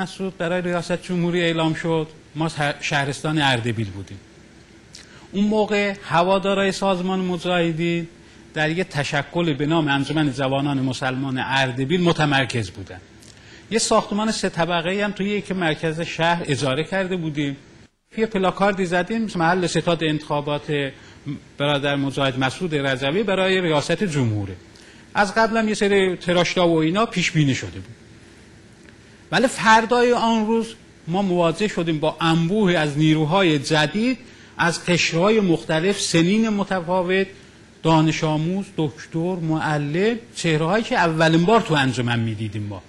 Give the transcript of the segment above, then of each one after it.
مسعود برای ریاست جمهوری اعلام شد، ما شهرستان اردبیل بودیم. اون موقع هوادارهای سازمان مجاهدین در یک تشکل به نام انجمن جوانان مسلمان اردبیل متمرکز بودن. یه ساختمان 3 طبقه‌ای هم توی یک مرکز شهر اجاره کرده بودیم. یه پلاکاردی زدیم محل ستاد انتخابات برادر مجاهد مسعود رجوی برای ریاست جمهوری. از قبل هم یه سری تراشتا و اینا پیش بینی شده بود. ولی فردای آن روز ما مواجه شدیم با انبوهی از نیروهای جدید از قشرهای مختلف، سنین متفاوت، دانش آموز، دکتر، معلم، چهرهایی که اولین بار تو انجمن میدیدیم ما.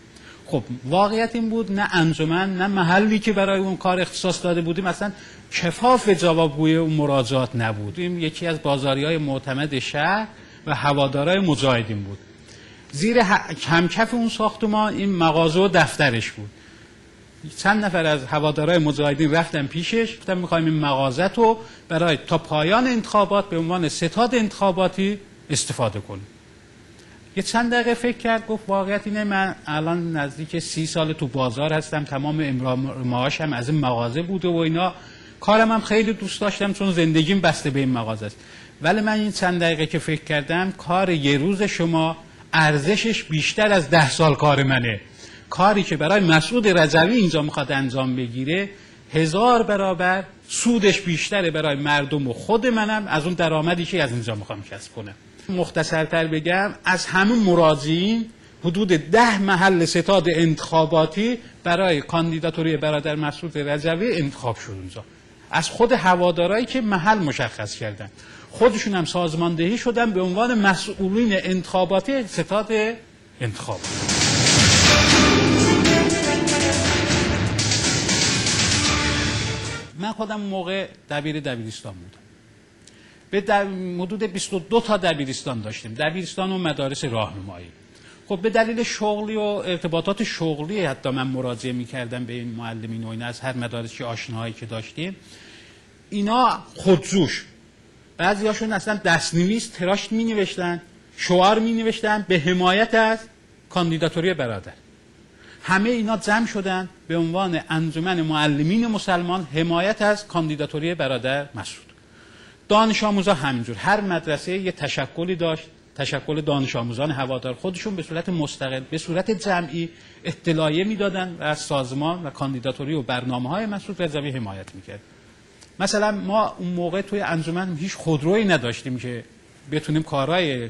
خب واقعیت این بود نه انجمن نه محلی که برای اون کار اختصاص داده بودیم اصلا شفاف جوابگوی اون مراجعات نبود. این یکی از بازاری‌های معتمد شهر و هوادارهای مجاهدین بود. زیر کمکف اون ساختمان این مغازه و دفترش بود. چند نفر از هوادارهای مجاهدین رفتن پیشش، گفتن می‌خوایم این مغازه رو برای تا پایان انتخابات به عنوان ستاد انتخاباتی استفاده کنیم. یه چند دقیقه فکر کرد، گفت واقعیت اینه من الان نزدیک 30 سال تو بازار هستم، تمام معاشم از این مغازه بوده و اینا، کارم هم خیلی دوست داشتم چون زندگیم بسته به این مغازه است. ولی من این چند دقیقه که فکر کردم کار یه روز شما ارزشش بیشتر از 10 سال کار منه. کاری که برای مسعود رجوی اینجا میخواد انجام بگیره 1000 برابر سودش بیشتره برای مردم و خود منم از اون درآمدی که از اینجا میخوام کسب کنم. مختصرتر بگم از همون مراجعین حدود 10 محل ستاد انتخاباتی برای کاندیداتوری برادر مسعود رجوی انتخاب شد اونجا. از خود هوادارایی که محل مشخص کردن، خودشون هم سازماندهی شدن به عنوان مسئولین انتخاباتی ستاد انتخاب. من خودم موقع دبیرستان بودم. به حدود 22 تا دبیرستان داشتیم، دبیرستان و مدارس راهنمایی. خب به دلیل شغلی و ارتباطات شغلی حتی من مراجعه می‌کردم به این معلمین و اینا از هر مدارسی آشناهایی که داشتیم. اینا خودجوش، بعضی‌هاشون اصلا دست‌نویس تراش می‌نوشتن، شعار می‌نوشتن به حمایت از کاندیداتوری برادر. همه اینا جمع شدن به عنوان انجمن معلمین مسلمان حمایت از کاندیداتوری برادر مسعود. دانش آموزا همینجور، هر مدرسه یه تشکلی داشت، تشکل دانش آموزان هوادار خودشون به صورت مستقل به صورت جمعی اطلاعیه میدادن و از سازمان و کاندیداتوری و برنامه‌های مسعود رجوی حمایت میکرد. مثلا ما اون موقع توی انجمن هیچ خودرویی نداشتیم که بتونیم کارهای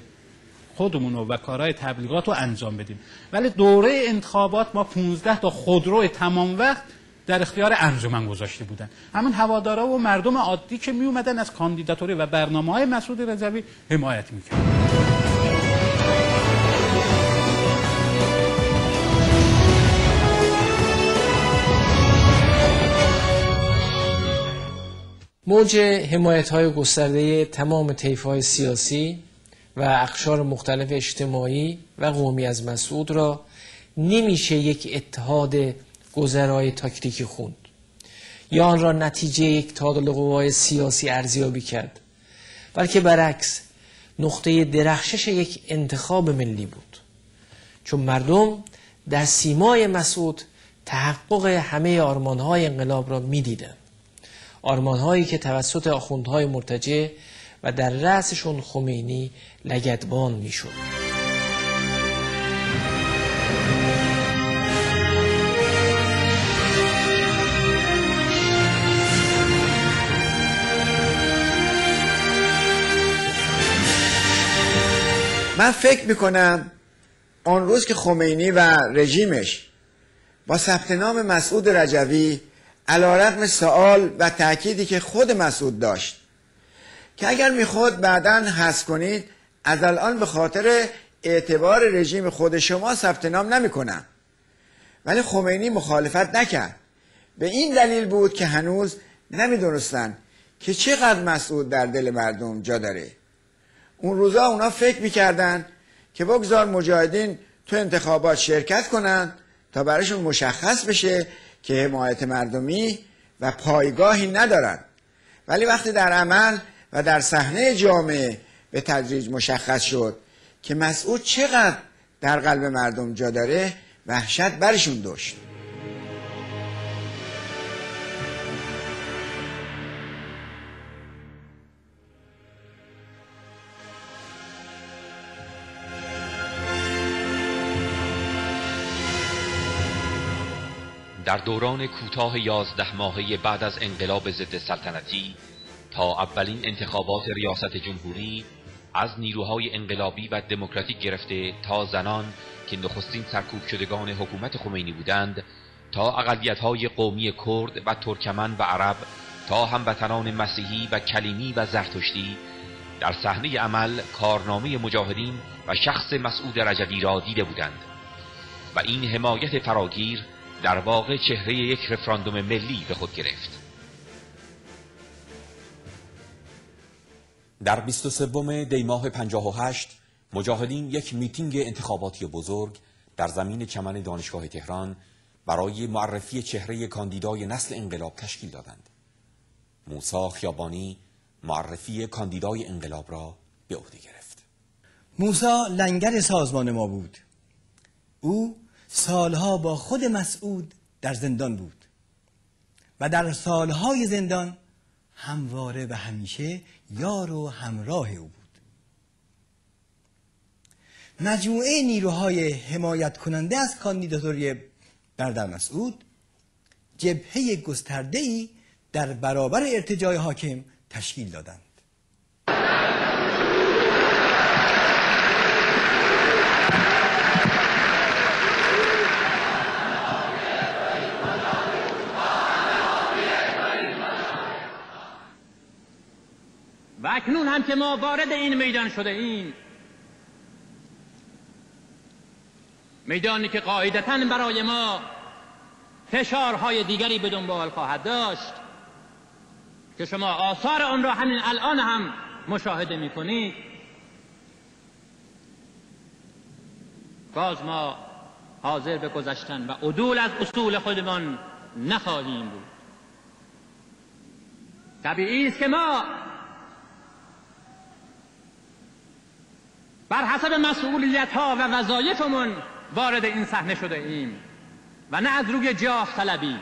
خودمون و کارهای تبلیغات رو انجام بدیم، ولی دوره انتخابات ما 15 تا خودرو تمام وقت در اختیار انجمن گذاشته بودن. همون هوادارا و مردم عادی که می اومدن از کاندیداتوری و برنامه‌های مسعود رجوی حمایت میکردن. موج حمایت‌های گسترده تمام طیف‌های سیاسی و اقشار مختلف اجتماعی و قومی از مسعود را نمیشه یک اتحاد گذرای تاکتیکی خوند یا آن را نتیجه یک تعادل قوای سیاسی ارزیابی کرد، بلکه برعکس نقطه درخشش یک انتخاب ملی بود، چون مردم در سیمای مسعود تحقق همه آرمان‌های انقلاب را می‌دیدند، آرمان‌هایی که توسط آخوندهای مرتجع و در رأسشون خمینی لگدبان میشد. من فکر میکنم آن روز که خمینی و رژیمش با ثبت نام مسعود رجوی علیرغم سؤال و تأکیدی که خود مسعود داشت که اگر میخواد بعداً حذف کنید از الان به خاطر اعتبار رژیم خود شما ثبت نام نمیکنم، ولی خمینی مخالفت نکرد. به این دلیل بود که هنوز نمیدونستن که چقدر مسعود در دل مردم جا داره. اون روزا اونا فکر میکردن که بگذار مجاهدین تو انتخابات شرکت کنن تا براشون مشخص بشه که حمایت مردمی و پایگاهی ندارن، ولی وقتی در عمل و در صحنه جامعه به تدریج مشخص شد که مسعود چقدر در قلب مردم جا داره، وحشت برشون داشت. در دوران کوتاه 11 ماهه بعد از انقلاب ضد سلطنتی تا اولین انتخابات ریاست جمهوری، از نیروهای انقلابی و دموکراتیک گرفته تا زنان که نخستین سرکوب شدگان حکومت خمینی بودند، تا اقلیت‌های قومی کرد و ترکمن و عرب، تا هموطنان مسیحی و کلیمی و زرتشتی، در صحنه عمل کارنامه مجاهدین و شخص مسعود رجوی را دیده بودند و این حمایت فراگیر در واقع چهره یک رفراندوم ملی به خود گرفت. در 23 دی ماه 58 مجاهدین یک میتینگ انتخاباتی بزرگ در زمین چمن دانشگاه تهران برای معرفی چهره کاندیدای نسل انقلاب تشکیل دادند. موسی خیابانی معرفی کاندیدای انقلاب را به عهده گرفت. موسی لنگر سازمان ما بود. او سالها با خود مسعود در زندان بود و در سالهای زندان همواره و همیشه یار و همراه او بود. مجموعه نیروهای حمایت کننده از کاندیداتوری برادر مسعود جبهه گسترده‌ای در برابر ارتجاع حاکم تشکیل دادند. و اکنون هم که ما وارد این میدان شده ایم، میدانی که قاعدتاً برای ما فشارهای دیگری به دنبال خواهد داشت که شما آثار آن را همین الان هم مشاهده می‌کنید. باز ما حاضر به گذشتن و عدول از اصول خودمان نخواهیم بود. طبیعی است که ما بر حسب مسئولیت‌ها و وظایفمون وارد این صحنه شده ایم و نه از روی جاه طلبی.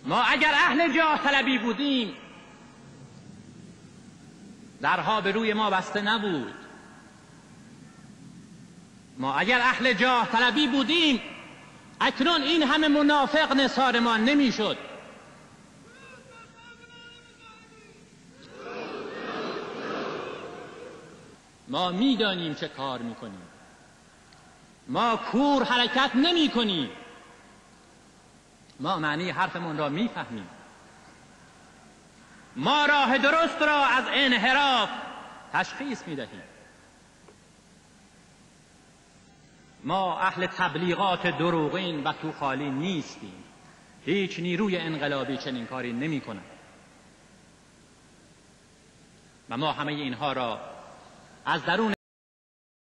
ما اگر اهل جاه طلبی بودیم درها به روی ما بسته نبود. ما اگر اهل جاه طلبی بودیم اکنون این همه منافق نثار ما نمیشد. ما میدانیم چه کار میکنیم. ما کور حرکت نمی کنیم. ما معنی حرفمون را میفهمیم. ما راه درست را از انحراف تشخیص میدهیم. ما اهل تبلیغات دروغین و توخالی نیستیم. هیچ نیروی انقلابی چنین کاری نمی کند و ما همه اینها را از درون